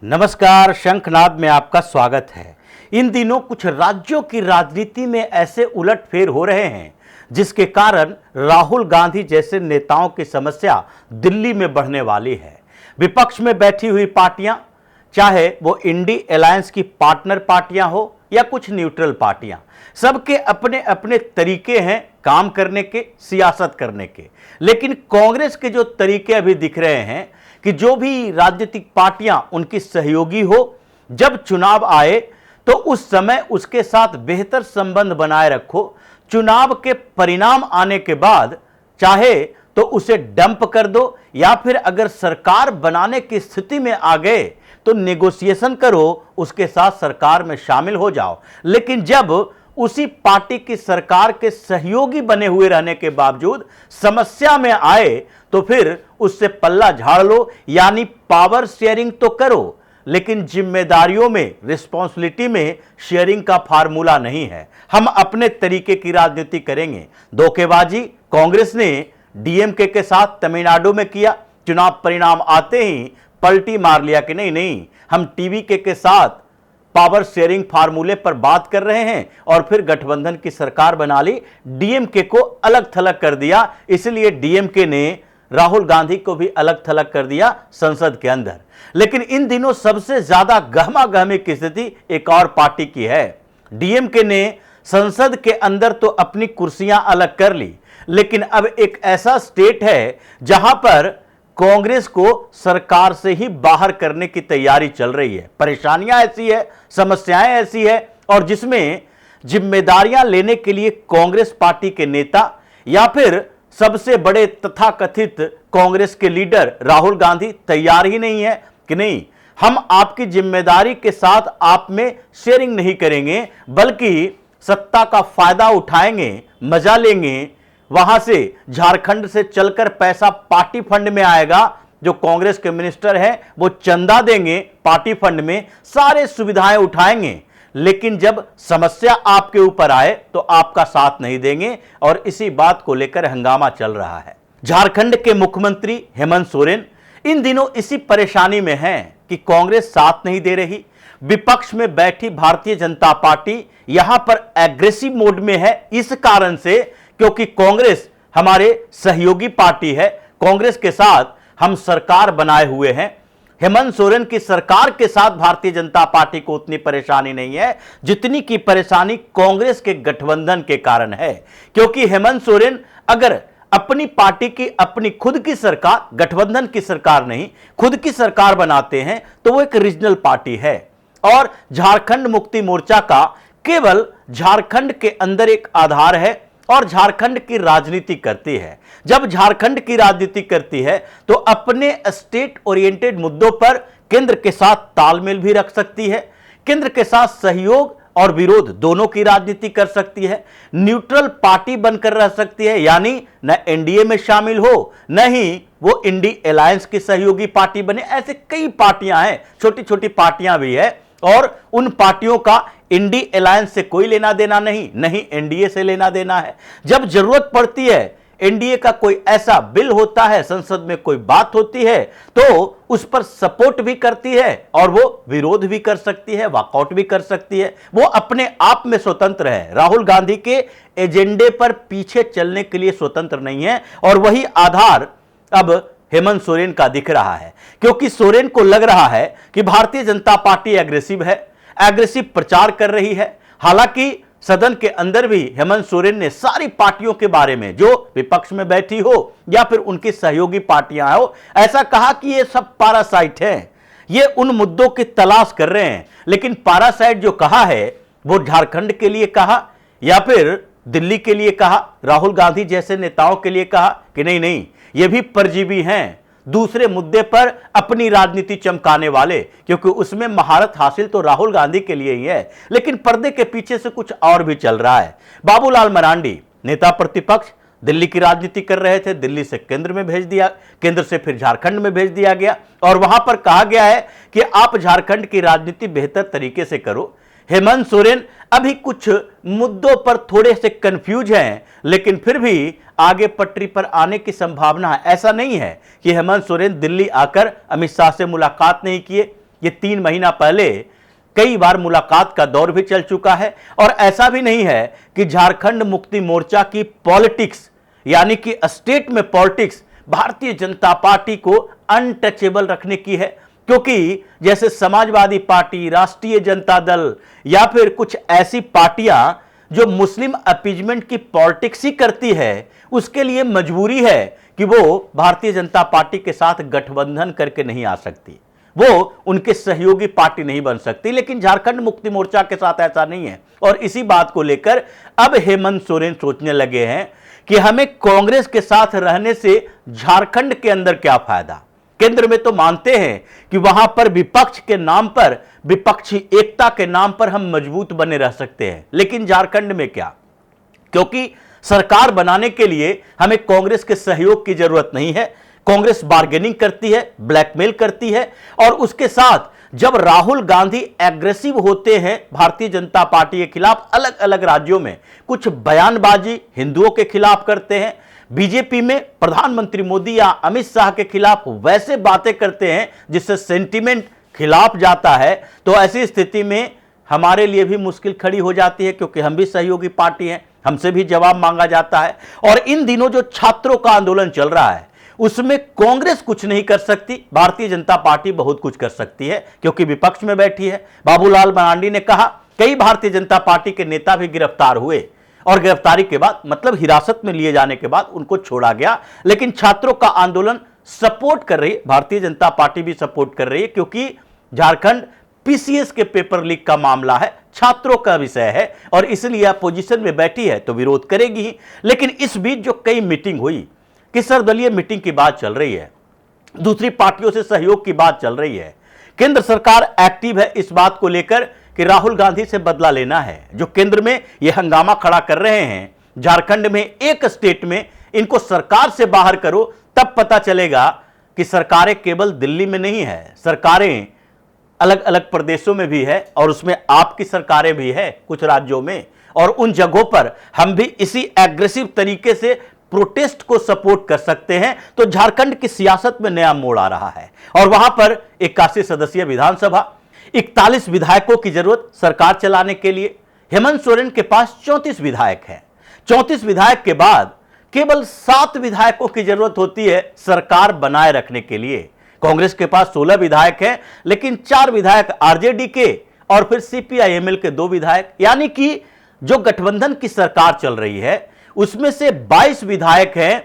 नमस्कार, शंखनाद में आपका स्वागत है। इन दिनों कुछ राज्यों की राजनीति में ऐसे उलटफेर हो रहे हैं जिसके कारण राहुल गांधी जैसे नेताओं की समस्या दिल्ली में बढ़ने वाली है। विपक्ष में बैठी हुई पार्टियां, चाहे वो इंडी अलायंस की पार्टनर पार्टियां हो या कुछ न्यूट्रल पार्टियां, सबके अपने अपने तरीके हैं काम करने के, सियासत करने के। लेकिन कांग्रेस के जो तरीके अभी दिख रहे हैं कि जो भी राजनीतिक पार्टियां उनकी सहयोगी हो, जब चुनाव आए तो उस समय उसके साथ बेहतर संबंध बनाए रखो, चुनाव के परिणाम आने के बाद चाहे तो उसे डंप कर दो, या फिर अगर सरकार बनाने की स्थिति में आ गए तो नेगोशिएशन करो, उसके साथ सरकार में शामिल हो जाओ। लेकिन जब उसी पार्टी की सरकार के सहयोगी बने हुए रहने के बावजूद समस्या में आए तो फिर उससे पल्ला झाड़ लो, यानी पावर शेयरिंग तो करो, लेकिन जिम्मेदारियों में, रिस्पॉन्सिबिलिटी में शेयरिंग का फार्मूला नहीं है। हम अपने तरीके की राजनीति करेंगे। धोखेबाजी कांग्रेस ने डीएमके के साथ तमिलनाडु में किया, चुनाव परिणाम आते ही पलटी मार लिया कि नहीं, हम टीवीके के साथ पावर शेयरिंग फार्मूले पर बात कर रहे हैं, और फिर गठबंधन की सरकार बना ली, डीएमके को अलग थलग कर दिया। इसलिए डीएमके ने राहुल गांधी को भी अलग थलग कर दिया संसद के अंदर। लेकिन इन दिनों सबसे ज्यादा गहमागहमी की स्थिति एक और पार्टी की है। डीएमके ने संसद के अंदर तो अपनी कुर्सियां अलग कर ली, लेकिन अब एक ऐसा स्टेट है जहां पर कांग्रेस को सरकार से ही बाहर करने की तैयारी चल रही है। परेशानियां ऐसी है, समस्याएं ऐसी है, और जिसमें जिम्मेदारियां लेने के लिए कांग्रेस पार्टी के नेता या फिर सबसे बड़े तथाकथित कांग्रेस के लीडर राहुल गांधी तैयार ही नहीं है कि नहीं, हम आपकी जिम्मेदारी के साथ आप में शेयरिंग नहीं करेंगे, बल्कि सत्ता का फायदा उठाएंगे, मजा लेंगे। वहां से झारखंड से चलकर पैसा पार्टी फंड में आएगा, जो कांग्रेस के मिनिस्टर हैं वो चंदा देंगे पार्टी फंड में, सारे सुविधाएं उठाएंगे। लेकिन जब समस्या आपके ऊपर आए तो आपका साथ नहीं देंगे, और इसी बात को लेकर हंगामा चल रहा है। झारखंड के मुख्यमंत्री हेमंत सोरेन इन दिनों इसी परेशानी में हैं कि कांग्रेस साथ नहीं दे रही। विपक्ष में बैठी भारतीय जनता पार्टी यहां पर एग्रेसिव मोड में है, इस कारण से क्योंकि कांग्रेस हमारे सहयोगी पार्टी है, कांग्रेस के साथ हम सरकार बनाए हुए हैं। हेमंत सोरेन की सरकार के साथ भारतीय जनता पार्टी को उतनी परेशानी नहीं है जितनी की परेशानी कांग्रेस के गठबंधन के कारण है। क्योंकि हेमंत सोरेन अगर अपनी पार्टी की, अपनी खुद की सरकार, गठबंधन की सरकार नहीं, खुद की सरकार बनाते हैं तो वो एक रीजनल पार्टी है, और झारखंड मुक्ति मोर्चा का केवल झारखंड के अंदर एक आधार है और झारखंड की राजनीति करती है। जब झारखंड की राजनीति करती है तो अपने स्टेट ओरिएंटेड मुद्दों पर केंद्र के साथ तालमेल भी रख सकती है, केंद्र के साथ सहयोग और विरोध दोनों की राजनीति कर सकती है, न्यूट्रल पार्टी बनकर रह सकती है, यानी न एनडीए में शामिल हो, न ही वो इंडी अलायंस की सहयोगी पार्टी बने। ऐसे कई पार्टियां हैं, छोटी छोटी पार्टियां भी है, और उन पार्टियों का इंडी अलायंस से कोई लेना देना नहीं, नहीं एनडीए से लेना देना है। जब जरूरत पड़ती है, एनडीए का कोई ऐसा बिल होता है, संसद में कोई बात होती है, तो उस पर सपोर्ट भी करती है और वो विरोध भी कर सकती है, वॉकआउट भी कर सकती है। वो अपने आप में स्वतंत्र है, राहुल गांधी के एजेंडे पर पीछे चलने के लिए स्वतंत्र नहीं है। और वही आधार अब हेमंत सोरेन का दिख रहा है, क्योंकि सोरेन को लग रहा है कि भारतीय जनता पार्टी एग्रेसिव है, एग्रेसिव प्रचार कर रही है। हालांकि सदन के अंदर भी हेमंत सोरेन ने सारी पार्टियों के बारे में, जो विपक्ष में बैठी हो या फिर उनकी सहयोगी पार्टियां हो, ऐसा कहा कि ये सब पैरासाइट हैं, ये उन मुद्दों की तलाश कर रहे हैं। लेकिन पैरासाइट जो कहा है वो झारखंड के लिए कहा या फिर दिल्ली के लिए कहा, राहुल गांधी जैसे नेताओं के लिए कहा कि नहीं, ये भी परजीवी हैं, दूसरे मुद्दे पर अपनी राजनीति चमकाने वाले, क्योंकि उसमें महारत हासिल तो राहुल गांधी के लिए ही है। लेकिन पर्दे के पीछे से कुछ और भी चल रहा है। बाबूलाल मरांडी नेता प्रतिपक्ष दिल्ली की राजनीति कर रहे थे, दिल्ली से केंद्र में भेज दिया, केंद्र से फिर झारखंड में भेज दिया गया, और वहां पर कहा गया है कि आप झारखंड की राजनीति बेहतर तरीके से करो, हेमंत सोरेन अभी कुछ मुद्दों पर थोड़े से कंफ्यूज हैं, लेकिन फिर भी आगे पटरी पर आने की संभावना है। ऐसा नहीं है कि हेमंत सोरेन दिल्ली आकर अमित शाह से मुलाकात नहीं किए। ये 3 महीना पहले कई बार मुलाकात का दौर भी चल चुका है। और ऐसा भी नहीं है कि झारखंड मुक्ति मोर्चा की पॉलिटिक्स, यानी कि स्टेट में पॉलिटिक्स भारतीय जनता पार्टी को अनटचेबल रखने की है, क्योंकि जैसे समाजवादी पार्टी, राष्ट्रीय जनता दल या फिर कुछ ऐसी पार्टियां जो मुस्लिम अपीजमेंट की पॉलिटिक्स ही करती है, उसके लिए मजबूरी है कि वो भारतीय जनता पार्टी के साथ गठबंधन करके नहीं आ सकती, वो उनके सहयोगी पार्टी नहीं बन सकती। लेकिन झारखंड मुक्ति मोर्चा के साथ ऐसा नहीं है। और इसी बात को लेकर अब हेमंत सोरेन सोचने लगे हैं कि हमें कांग्रेस के साथ रहने से झारखंड के अंदर क्या फायदा। केंद्र में तो मानते हैं कि वहां पर विपक्ष के नाम पर, विपक्षी एकता के नाम पर हम मजबूत बने रह सकते हैं, लेकिन झारखंड में क्या? क्योंकि सरकार बनाने के लिए हमें कांग्रेस के सहयोग की जरूरत नहीं है। कांग्रेस बार्गेनिंग करती है, ब्लैकमेल करती है, और उसके साथ जब राहुल गांधी एग्रेसिव होते हैं भारतीय जनता पार्टी के खिलाफ, अलग अलग राज्यों में कुछ बयानबाजी हिंदुओं के खिलाफ करते हैं, बीजेपी में प्रधानमंत्री मोदी या अमित शाह के खिलाफ वैसे बातें करते हैं जिससे सेंटीमेंट खिलाफ जाता है, तो ऐसी स्थिति में हमारे लिए भी मुश्किल खड़ी हो जाती है, क्योंकि हम भी सहयोगी पार्टी हैं, हमसे भी जवाब मांगा जाता है। और इन दिनों जो छात्रों का आंदोलन चल रहा है उसमें कांग्रेस कुछ नहीं कर सकती, भारतीय जनता पार्टी बहुत कुछ कर सकती है, क्योंकि विपक्ष में बैठी है। बाबूलाल मरांडी ने कहा कई भारतीय जनता पार्टी के नेता भी गिरफ्तार हुए, और गिरफ्तारी के बाद मतलब हिरासत में लिए जाने के बाद उनको छोड़ा गया। लेकिन छात्रों का आंदोलन सपोर्ट कर रही है, भारतीय जनता पार्टी भी सपोर्ट कर रही है, क्योंकि झारखंड पीसीएस के पेपर लीक का मामला है, छात्रों का विषय है, और इसलिए अपोजिशन में बैठी है तो विरोध करेगी ही। लेकिन इस बीच जो कई मीटिंग हुई कि सर्वदलीय मीटिंग की बात चल रही है, दूसरी पार्टियों से सहयोग की बात चल रही है, केंद्र सरकार एक्टिव है इस बात को लेकर कि राहुल गांधी से बदला लेना है। जो केंद्र में यह हंगामा खड़ा कर रहे हैं, झारखंड में एक स्टेट में इनको सरकार से बाहर करो, तब पता चलेगा कि सरकारें केवल दिल्ली में नहीं है, सरकारें अलग अलग प्रदेशों में भी है, और उसमें आपकी सरकारें भी है कुछ राज्यों में। और उन जगहों पर हम भी इसी एग्रेसिव तरीके से प्रोटेस्ट को सपोर्ट कर सकते हैं। तो झारखंड की सियासत में नया मोड़ आ रहा है, और वहां पर 81 सदस्यीय विधानसभा, 41 विधायकों की जरूरत सरकार चलाने के लिए। हेमंत सोरेन के पास 34 विधायक हैं। 34 विधायक के बाद केवल 7 विधायकों की जरूरत होती है सरकार बनाए रखने के लिए। कांग्रेस के पास 16 विधायक हैं, लेकिन 4 विधायक आरजेडी के और फिर सीपीआईएमएल के 2 विधायक, यानी कि जो गठबंधन की सरकार चल रही है उसमें से 22 विधायक हैं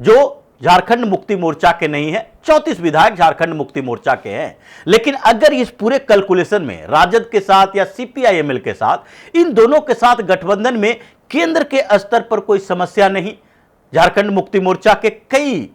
जो झारखंड मुक्ति मोर्चा के नहीं है, 34 विधायक झारखंड मुक्ति मोर्चा के हैं। लेकिन अगर इस पूरे कैलकुलेशन में राजद के साथ या सीपीआईएमएल के साथ, इन दोनों के साथ गठबंधन में केंद्र के स्तर पर कोई समस्या नहीं। झारखंड मुक्ति मोर्चा के कई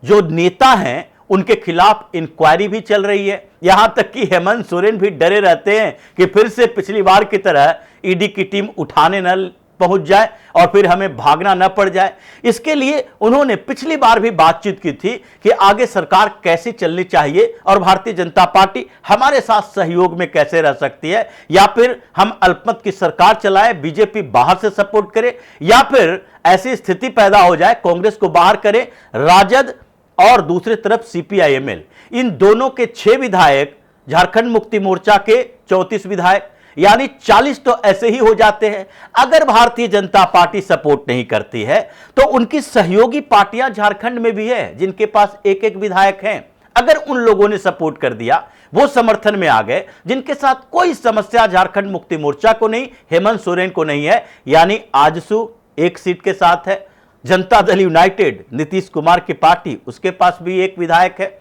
जो नेता हैं उनके खिलाफ इंक्वायरी भी चल रही है, यहां तक कि हेमंत सोरेन भी डरे रहते हैं कि फिर से पिछली बार की तरह ईडी की टीम उठाने न पहुंच जाए और फिर हमें भागना न पड़ जाए। इसके लिए उन्होंने पिछली बार भी बातचीत की थी कि आगे सरकार कैसे चलनी चाहिए और भारतीय जनता पार्टी हमारे साथ सहयोग में कैसे रह सकती है, या फिर हम अल्पमत की सरकार चलाए, बीजेपी बाहर से सपोर्ट करे, या फिर ऐसी स्थिति पैदा हो जाए कांग्रेस को बाहर करे राजद और दूसरी तरफ सीपीआईएमएल। इन दोनों के 6 विधायक, झारखंड मुक्ति मोर्चा के 34 विधायक, यानी 40 तो ऐसे ही हो जाते हैं। अगर भारतीय जनता पार्टी सपोर्ट नहीं करती है तो उनकी सहयोगी पार्टियां झारखंड में भी है जिनके पास एक एक विधायक हैं। अगर उन लोगों ने सपोर्ट कर दिया, वो समर्थन में आ गए जिनके साथ कोई समस्या झारखंड मुक्ति मोर्चा को नहीं, हेमंत सोरेन को नहीं है, यानी आजसू एक सीट के साथ है, जनता दल यूनाइटेड नीतीश कुमार की पार्टी उसके पास भी एक विधायक है,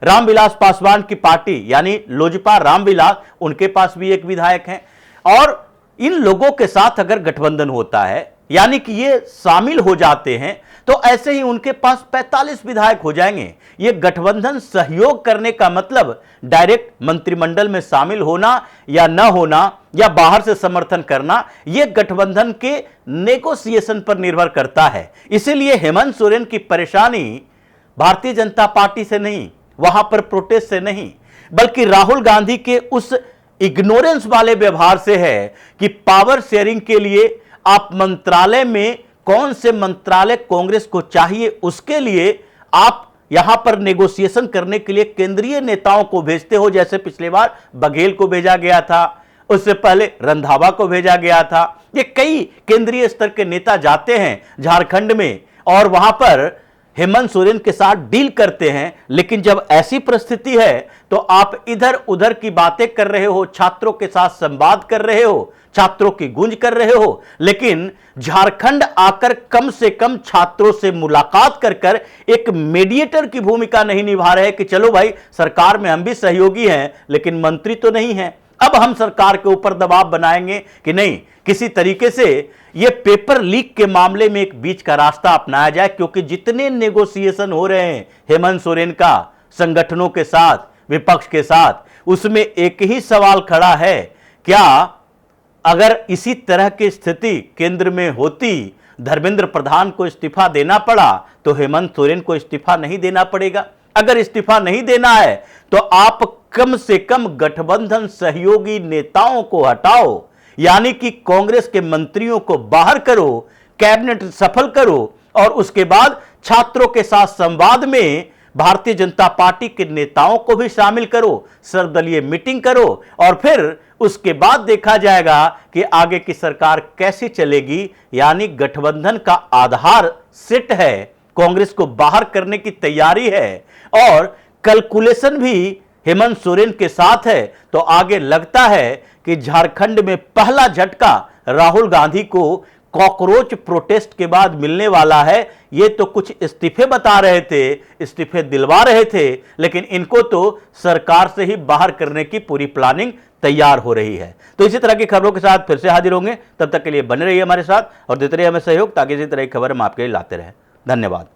रामविलास पासवान की पार्टी यानी लोजपा रामविलास उनके पास भी एक विधायक है। और इन लोगों के साथ अगर गठबंधन होता है, यानी कि ये शामिल हो जाते हैं, तो ऐसे ही उनके पास 45 विधायक हो जाएंगे। ये गठबंधन सहयोग करने का मतलब डायरेक्ट मंत्रिमंडल में शामिल होना या न होना या बाहर से समर्थन करना, ये गठबंधन के नेगोशिएशन पर निर्भर करता है। इसीलिए हेमंत सोरेन की परेशानी भारतीय जनता पार्टी से नहीं, वहां पर प्रोटेस्ट से नहीं, बल्कि राहुल गांधी के उस इग्नोरेंस वाले व्यवहार से है कि पावर शेयरिंग के लिए आप मंत्रालय में कौन से मंत्रालय कांग्रेस को चाहिए उसके लिए आप यहां पर नेगोशिएशन करने के लिए केंद्रीय नेताओं को भेजते हो। जैसे पिछली बार बघेल को भेजा गया था, उससे पहले रंधावा को भेजा गया था। ये कई केंद्रीय स्तर के नेता जाते हैं झारखंड में और वहां पर हेमंत सोरेन के साथ डील करते हैं। लेकिन जब ऐसी परिस्थिति है तो आप इधर उधर की बातें कर रहे हो, छात्रों के साथ संवाद कर रहे हो, छात्रों की गूंज कर रहे हो, लेकिन झारखंड आकर कम से कम छात्रों से मुलाकात कर कर एक मीडिएटर की भूमिका नहीं निभा रहे कि चलो भाई सरकार में हम भी सहयोगी हैं लेकिन मंत्री तो नहीं हैं। अब हम सरकार के ऊपर दबाव बनाएंगे कि नहीं, किसी तरीके से यह पेपर लीक के मामले में एक बीच का रास्ता अपनाया जाए, क्योंकि जितने नेगोशिएशन हो रहे हैं हेमंत सोरेन का संगठनों के साथ, विपक्ष के साथ, उसमें एक ही सवाल खड़ा है, क्या अगर इसी तरह की स्थिति केंद्र में होती, धर्मेंद्र प्रधान को इस्तीफा देना पड़ा तो हेमंत सोरेन को इस्तीफा नहीं देना पड़ेगा? अगर इस्तीफा नहीं देना है तो आप कम से कम गठबंधन सहयोगी नेताओं को हटाओ, यानी कि कांग्रेस के मंत्रियों को बाहर करो, कैबिनेट सफल करो और उसके बाद छात्रों के साथ संवाद में भारतीय जनता पार्टी के नेताओं को भी शामिल करो, सर्वदलीय मीटिंग करो और फिर उसके बाद देखा जाएगा कि आगे की सरकार कैसे चलेगी। यानी गठबंधन का आधार सेट है, कांग्रेस को बाहर करने की तैयारी है और कैलकुलेशन भी हेमंत सोरेन के साथ है। तो आगे लगता है कि झारखंड में पहला झटका राहुल गांधी को कॉकरोच प्रोटेस्ट के बाद मिलने वाला है। ये तो कुछ इस्तीफे बता रहे थे, इस्तीफे दिलवा रहे थे, लेकिन इनको तो सरकार से ही बाहर करने की पूरी प्लानिंग तैयार हो रही है। तो इसी तरह की खबरों के साथ फिर से हाजिर होंगे, तब तक के लिए बने रहिए हमारे साथ और देते रहिए हमें सहयोग, ताकि इसी तरह की खबर हम आपके लिए लाते रहें। धन्यवाद।